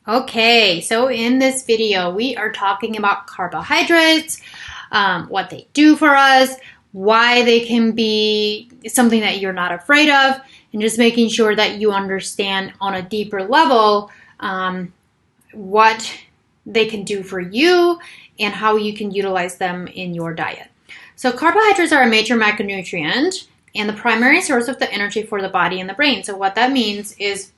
Okay, so in this video, we are talking about carbohydrates, what they do for us, why they can be something that you're not afraid of, and just making sure that you understand on a deeper level what they can do for you and how you can utilize them in your diet. So carbohydrates are a major macronutrient and the primary source of the energy for the body and the brain. So what that means is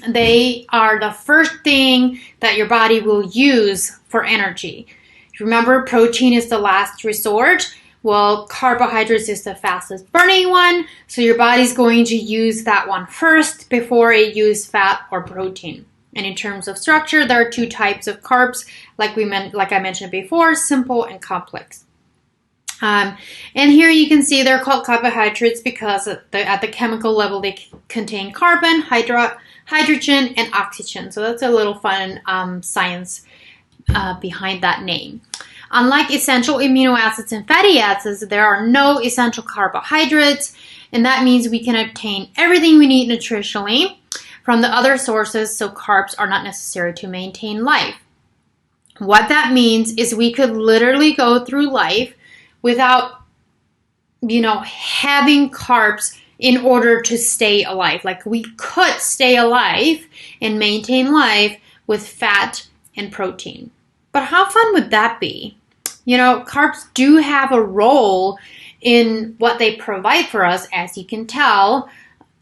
they are the first thing that your body will use for energy. Remember, protein is the last resort. Well, carbohydrates is the fastest burning one. So your body's going to use that one first before it uses fat or protein. And in terms of structure, there are two types of carbs, like I mentioned before, simple and complex. And here you can see they're called carbohydrates because at the chemical level they contain carbon, hydrogen, and oxygen. So that's a little fun science behind that name. Unlike essential amino acids and fatty acids, there are no essential carbohydrates, and that means we can obtain everything we need nutritionally from the other sources, so carbs are not necessary to maintain life. What that means is we could literally go through life without, having carbs in order to stay alive. Like we could stay alive and maintain life with fat and protein. But how fun would that be? Carbs do have a role in what they provide for us, as you can tell.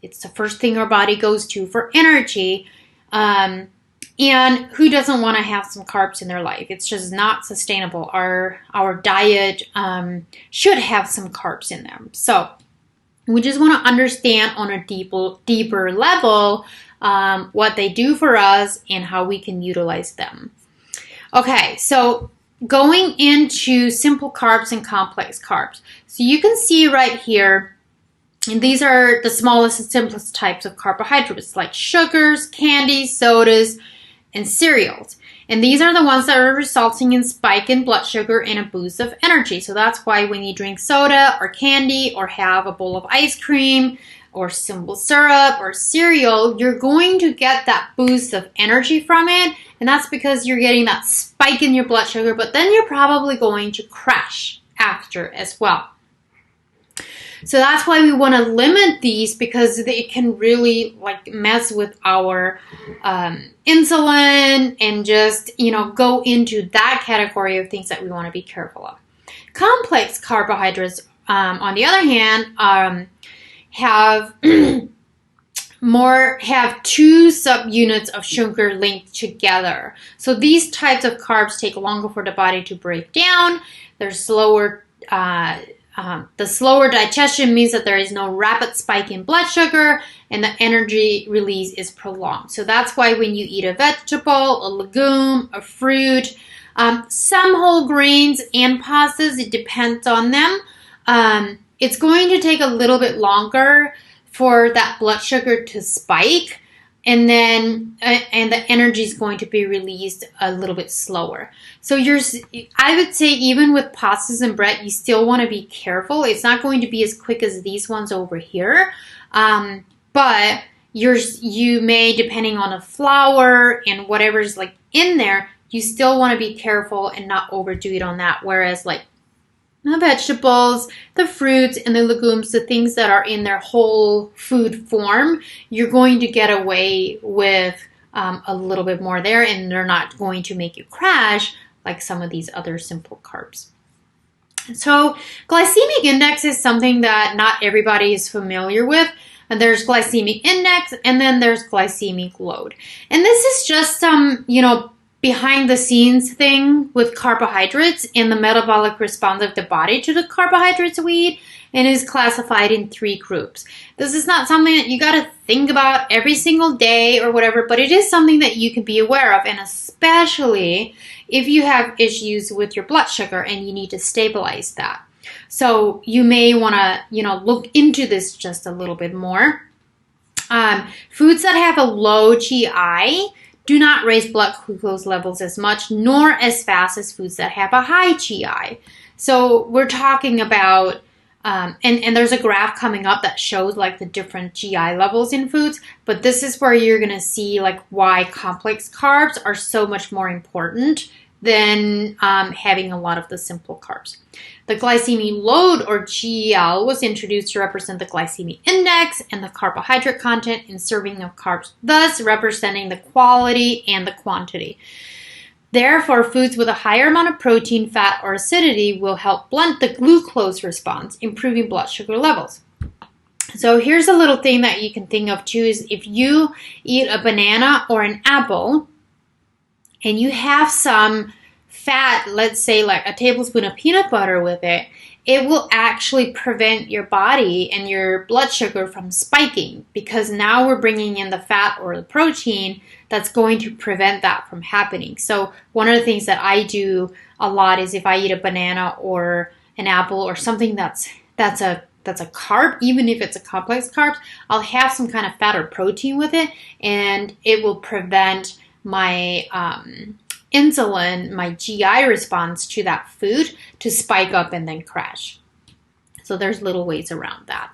It's the first thing our body goes to for energy. And who doesn't want to have some carbs in their life? It's just not sustainable. Our diet should have some carbs in them. So we just want to understand on a deeper level what they do for us and how we can utilize them. Okay, so going into simple carbs and complex carbs. So you can see right here, and these are the smallest and simplest types of carbohydrates, like sugars, candies, sodas, and cereals. And these are the ones that are resulting in spike in blood sugar and a boost of energy. So that's why when you drink soda or candy or have a bowl of ice cream or simple syrup or cereal, you're going to get that boost of energy from it. And that's because you're getting that spike in your blood sugar, but then you're probably going to crash after as well. So that's why we want to limit these, because it can really mess with our insulin and just, go into that category of things that we want to be careful of. Complex carbohydrates, on the other hand, have two subunits of sugar linked together. So these types of carbs take longer for the body to break down. They're slower. The slower digestion means that there is no rapid spike in blood sugar and the energy release is prolonged. So that's why when you eat a vegetable, a legume, a fruit, some whole grains and pastas, it depends on them. It's going to take a little bit longer for that blood sugar to spike, and then and the energy is going to be released a little bit slower. So I would say even with pastas and bread, you still want to be careful. It's not going to be as quick as these ones over here, but you may, depending on the flour and whatever's in there, you still want to be careful and not overdo it on that. Whereas the vegetables, the fruits, and the legumes, the things that are in their whole food form, you're going to get away with a little bit more there, and they're not going to make you crash like some of these other simple carbs. So glycemic index is something that not everybody is familiar with. And there's glycemic index, and then there's glycemic load. And this is just some, behind the scenes thing with carbohydrates and the metabolic response of the body to the carbohydrates we eat, and is classified in 3 groups. This is not something that you got to think about every single day or whatever, but it is something that you can be aware of, and especially if you have issues with your blood sugar and you need to stabilize that. So you may want to, look into this just a little bit more. Foods that have a low GI do not raise blood glucose levels as much, nor as fast as foods that have a high GI. So we're talking about And there's a graph coming up that shows like the different GI levels in foods, but this is where you're going to see like why complex carbs are so much more important than having a lot of the simple carbs. The glycemic load, or GL, was introduced to represent the glycemic index and the carbohydrate content in serving of carbs, thus representing the quality and the quantity. Therefore, foods with a higher amount of protein, fat, or acidity will help blunt the glucose response, improving blood sugar levels. So here's a little thing that you can think of too, is if you eat a banana or an apple and you have some fat, let's say like a tablespoon of peanut butter with it, it will actually prevent your body and your blood sugar from spiking, because now we're bringing in the fat or the protein that's going to prevent that from happening. So one of the things that I do a lot is if I eat a banana or an apple or something that's a carb, even if it's a complex carb, I'll have some kind of fat or protein with it, and it will prevent my insulin, my GI response to that food, to spike up and then crash. So there's little ways around that.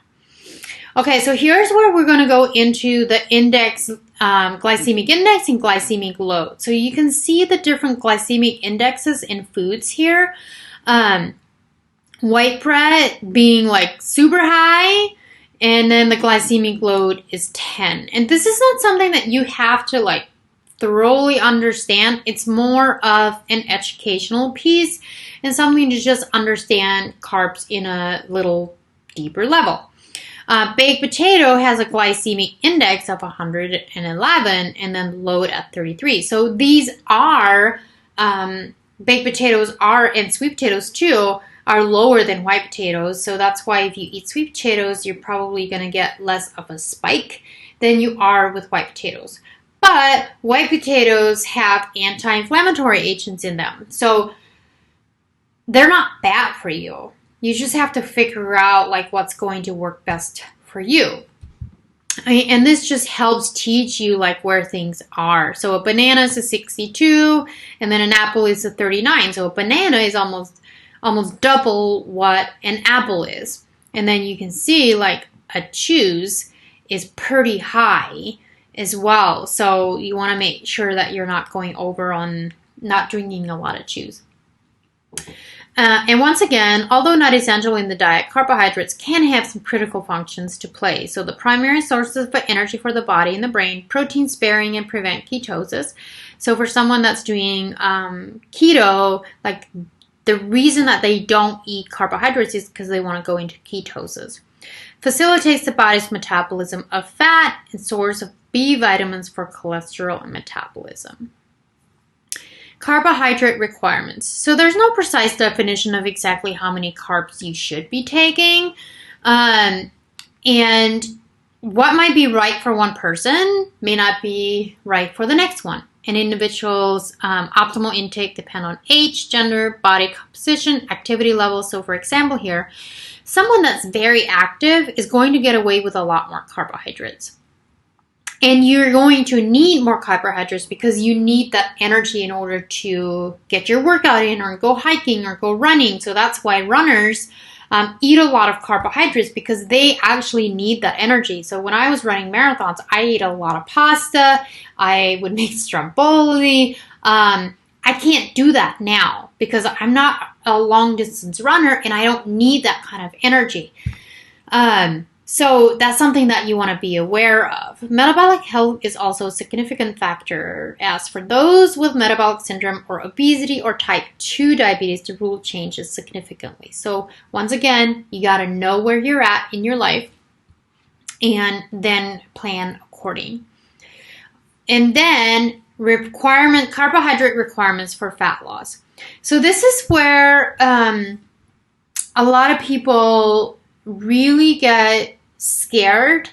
Okay, so here's where we're going to go into the index, glycemic index and glycemic load. So you can see the different glycemic indexes in foods here. White bread being like super high, and then the glycemic load is 10. And this is not something that you have to like thoroughly understand. It's more of an educational piece and something to just understand carbs in a little deeper level. Baked potato has a glycemic index of 111 and then load at 33. So these are, baked potatoes are, and sweet potatoes too, are lower than white potatoes. So that's why if you eat sweet potatoes, you're probably going to get less of a spike than you are with white potatoes. But white potatoes have anti-inflammatory agents in them. So they're not bad for you. You just have to figure out like what's going to work best for you. And this just helps teach you like where things are. So a banana is a 62 and then an apple is a 39. So a banana is almost double what an apple is. And then you can see like a chews is pretty high as well. So you want to make sure that you're not going over on not drinking a lot of chews. And once again, although not essential in the diet, carbohydrates can have some critical functions to play. So the primary sources of energy for the body and the brain, protein sparing and prevent ketosis. So for someone that's doing keto, like the reason that they don't eat carbohydrates is because they want to go into ketosis. Facilitates the body's metabolism of fat and source of B vitamins for cholesterol and metabolism. Carbohydrate requirements. So there's no precise definition of exactly how many carbs you should be taking. And what might be right for one person may not be right for the next one. An individual's optimal intake depend on age, gender, body composition, activity level. So for example here, someone that's very active is going to get away with a lot more carbohydrates. And you're going to need more carbohydrates because you need that energy in order to get your workout in or go hiking or go running. So that's why runners eat a lot of carbohydrates, because they actually need that energy. So when I was running marathons, I ate a lot of pasta. I would make stromboli. I can't do that now because I'm not a long distance runner and I don't need that kind of energy. So that's something that you want to be aware of. Metabolic health is also a significant factor, as for those with metabolic syndrome or obesity or type 2 diabetes, the rule changes significantly. So once again, you got to know where you're at in your life and then plan according. And then carbohydrate requirements for fat loss. So this is where a lot of people really get scared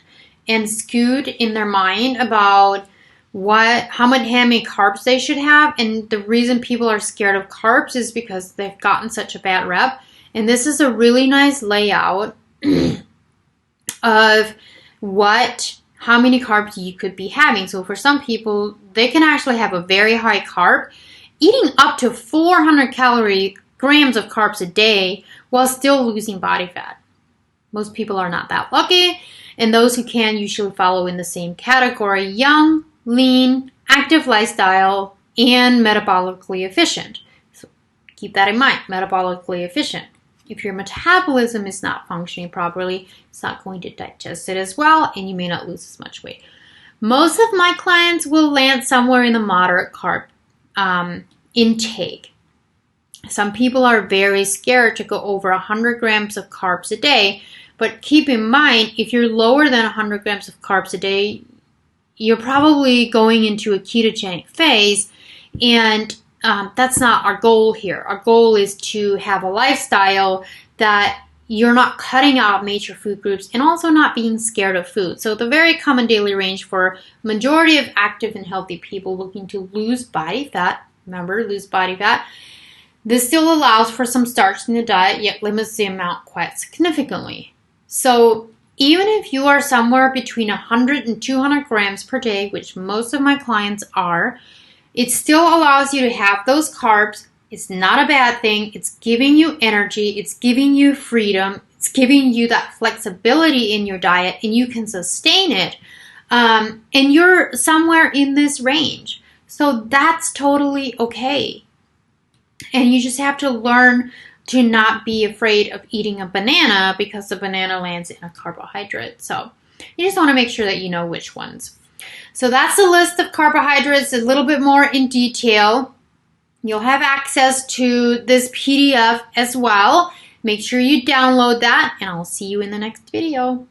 and skewed in their mind about how many carbs they should have. And the reason people are scared of carbs is because they've gotten such a bad rep. And this is a really nice layout of how many carbs you could be having. So for some people, they can actually have a very high carb, eating up to 400 grams of carbs a day while still losing body fat. Most people are not that lucky. And those who can usually follow in the same category: young, lean, active lifestyle, and metabolically efficient. So keep that in mind, metabolically efficient. If your metabolism is not functioning properly, it's not going to digest it as well, and you may not lose as much weight. Most of my clients will land somewhere in the moderate carb intake. Some people are very scared to go over 100 grams of carbs a day, but keep in mind, if you're lower than 100 grams of carbs a day, you're probably going into a ketogenic phase, and that's not our goal here. Our goal is to have a lifestyle that you're not cutting out major food groups and also not being scared of food. So the very common daily range for majority of active and healthy people looking to lose body fat, remember, lose body fat, this still allows for some starch in the diet, yet limits the amount quite significantly. So even if you are somewhere between 100 and 200 grams per day, which most of my clients are, it still allows you to have those carbs. It's not a bad thing. It's giving you energy. It's giving you freedom. It's giving you that flexibility in your diet, and you can sustain it. And you're somewhere in this range. So that's totally okay. And you just have to learn to not be afraid of eating a banana because the banana lands in a carbohydrate. So you just want to make sure that you know which ones. So that's the list of carbohydrates a little bit more in detail. You'll have access to this PDF as well. Make sure you download that, and I'll see you in the next video.